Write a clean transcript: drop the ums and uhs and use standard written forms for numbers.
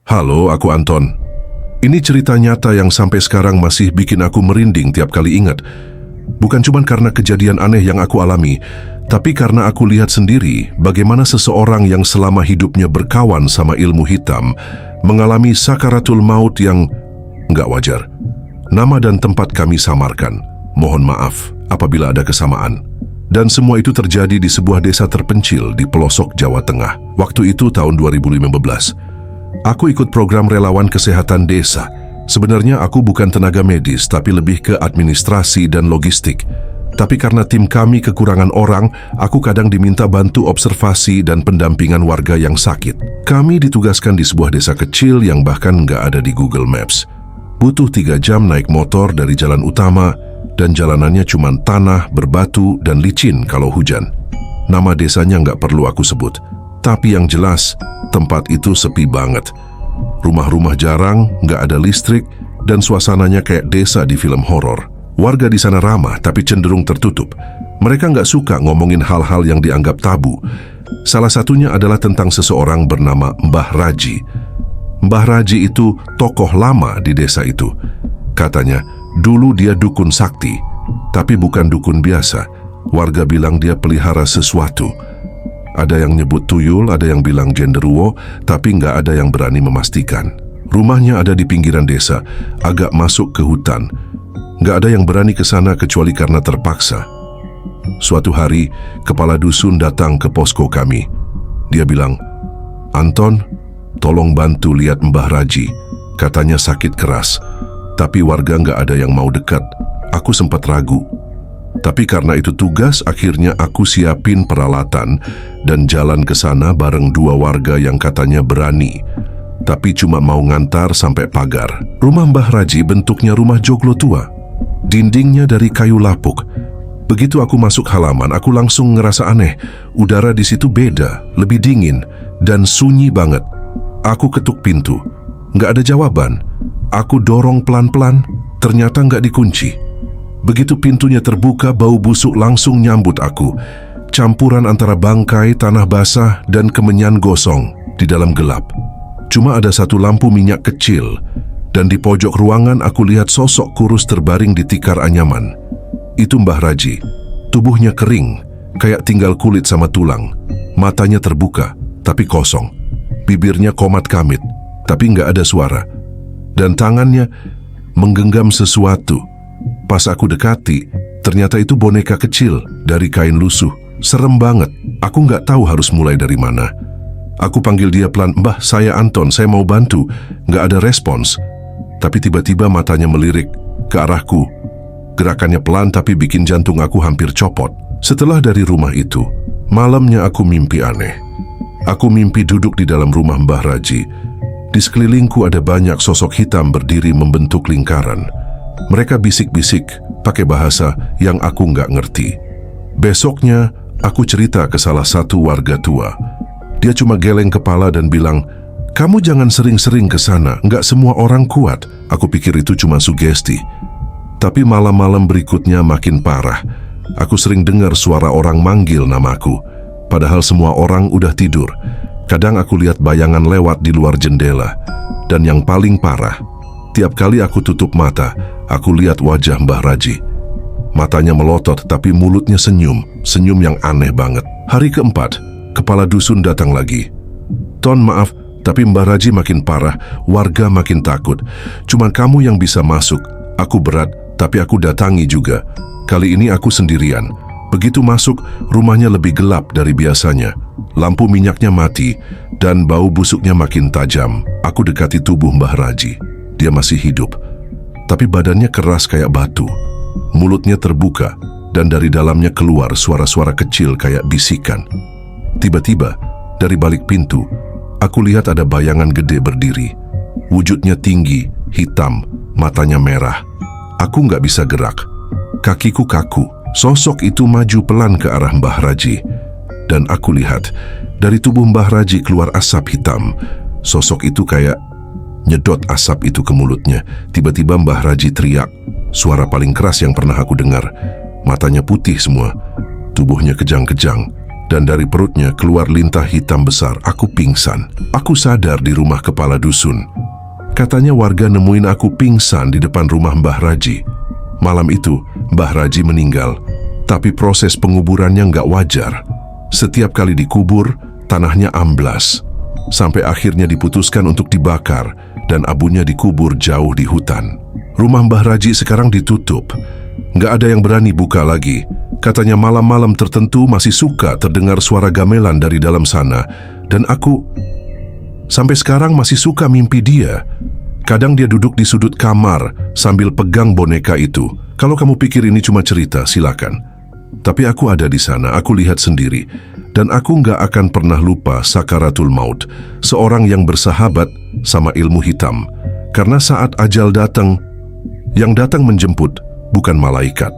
Halo, aku Anton. Ini cerita nyata yang sampai sekarang masih bikin aku merinding tiap kali ingat. Bukan cuma karena kejadian aneh yang aku alami, tapi karena aku lihat sendiri bagaimana seseorang yang selama hidupnya berkawan sama ilmu hitam mengalami sakaratul maut yang nggak wajar. Nama dan tempat kami samarkan. Mohon maaf apabila ada kesamaan. Dan semua itu terjadi di sebuah desa terpencil di pelosok Jawa Tengah. Waktu itu tahun 2015. Aku ikut program relawan kesehatan desa. Sebenarnya aku bukan tenaga medis, tapi lebih ke administrasi dan logistik. Tapi karena tim kami kekurangan orang, aku kadang diminta bantu observasi dan pendampingan warga yang sakit. Kami ditugaskan di sebuah desa kecil yang bahkan nggak ada di Google Maps. Butuh 3 jam naik motor dari jalan utama, dan jalanannya cuma tanah, berbatu, dan licin kalau hujan. Nama desanya nggak perlu aku sebut. Tapi yang jelas, tempat itu sepi banget. Rumah-rumah jarang, nggak ada listrik, dan suasananya kayak desa di film horor. Warga di sana ramah tapi cenderung tertutup. Mereka nggak suka ngomongin hal-hal yang dianggap tabu. Salah satunya adalah tentang seseorang bernama Mbah Raji. Mbah Raji itu tokoh lama di desa itu. Katanya, dulu dia dukun sakti, tapi bukan dukun biasa. Warga bilang dia pelihara sesuatu. Ada yang nyebut tuyul, ada yang bilang genderuwo, tapi nggak ada yang berani memastikan. Rumahnya ada di pinggiran desa, agak masuk ke hutan. Nggak ada yang berani ke sana kecuali karena terpaksa. Suatu hari, kepala dusun datang ke posko kami. Dia bilang, "Anton, tolong bantu lihat Mbah Raji. Katanya sakit keras. Tapi warga nggak ada yang mau dekat." Aku sempat ragu. Tapi karena itu tugas, akhirnya aku siapin peralatan dan jalan ke sana bareng 2 warga yang katanya berani. Tapi cuma mau ngantar sampai pagar. Rumah Mbah Raji bentuknya rumah joglo tua. Dindingnya dari kayu lapuk. Begitu aku masuk halaman, aku langsung ngerasa aneh. Udara di situ beda, lebih dingin, dan sunyi banget. Aku ketuk pintu. Nggak ada jawaban. Aku dorong pelan-pelan, ternyata nggak dikunci. Begitu pintunya terbuka, bau busuk langsung nyambut aku. Campuran antara bangkai, tanah basah, dan kemenyan gosong di dalam gelap. Cuma ada satu lampu minyak kecil, dan di pojok ruangan aku lihat sosok kurus terbaring di tikar anyaman. Itu Mbah Raji. Tubuhnya kering, kayak tinggal kulit sama tulang. Matanya terbuka, tapi kosong. Bibirnya komat kamit, tapi nggak ada suara. Dan tangannya menggenggam sesuatu. Pas aku dekati, ternyata itu boneka kecil dari kain lusuh. Serem banget. Aku nggak tahu harus mulai dari mana. Aku panggil dia pelan, "Mbah, saya Anton, saya mau bantu." Nggak ada respons. Tapi tiba-tiba matanya melirik ke arahku. Gerakannya pelan tapi bikin jantung aku hampir copot. Setelah dari rumah itu, malamnya aku mimpi aneh. Aku mimpi duduk di dalam rumah Mbah Raji. Di sekelilingku ada banyak sosok hitam berdiri membentuk lingkaran. Mereka bisik-bisik pakai bahasa yang aku nggak ngerti. Besoknya, aku cerita ke salah satu warga tua. Dia cuma geleng kepala dan bilang, "Kamu jangan sering-sering ke sana, nggak semua orang kuat." Aku pikir itu cuma sugesti. Tapi malam-malam berikutnya makin parah. Aku sering dengar suara orang manggil namaku, padahal semua orang udah tidur. Kadang aku lihat bayangan lewat di luar jendela. Dan yang paling parah, tiap kali aku tutup mata, aku lihat wajah Mbah Raji. Matanya melotot tapi mulutnya senyum yang aneh banget. Hari keempat, kepala dusun datang lagi. "Ton, maaf, tapi Mbah Raji makin parah, warga makin takut. Cuman kamu yang bisa masuk." Aku berat, tapi aku datangi juga. Kali ini aku sendirian. Begitu masuk, rumahnya lebih gelap dari biasanya. Lampu minyaknya mati, dan bau busuknya makin tajam. Aku dekati tubuh Mbah Raji. Dia masih hidup, tapi badannya keras kayak batu. Mulutnya terbuka, dan dari dalamnya keluar suara-suara kecil kayak bisikan. Tiba-tiba, dari balik pintu, aku lihat ada bayangan gede berdiri. Wujudnya tinggi, hitam, matanya merah. Aku nggak bisa gerak. Kakiku kaku. Sosok itu maju pelan ke arah Mbah Raji. Dan aku lihat, dari tubuh Mbah Raji keluar asap hitam. Sosok itu kayak nyedot asap itu ke mulutnya. Tiba-tiba Mbah Raji teriak. Suara paling keras yang pernah aku dengar. Matanya putih semua. Tubuhnya kejang-kejang. dan dari perutnya keluar lintah hitam besar. Aku pingsan. Aku sadar di rumah kepala dusun. Katanya warga nemuin aku pingsan di depan rumah Mbah Raji. Malam itu, Mbah Raji meninggal, tapi proses penguburannya nggak wajar. Setiap kali dikubur, tanahnya amblas, sampai akhirnya diputuskan untuk dibakar dan abunya dikubur jauh di hutan. Rumah Mbah Raji sekarang ditutup. Nggak ada yang berani buka lagi. Katanya malam-malam tertentu masih suka terdengar suara gamelan dari dalam sana. Dan aku sampai sekarang masih suka mimpi dia. Kadang dia duduk di sudut kamar sambil pegang boneka itu. Kalau kamu pikir ini cuma cerita, silakan. Tapi aku ada di sana, aku lihat sendiri. Dan aku nggak akan pernah lupa sakaratul maut, seorang yang bersahabat sama ilmu hitam. Karena saat ajal datang, yang datang menjemput bukan malaikat.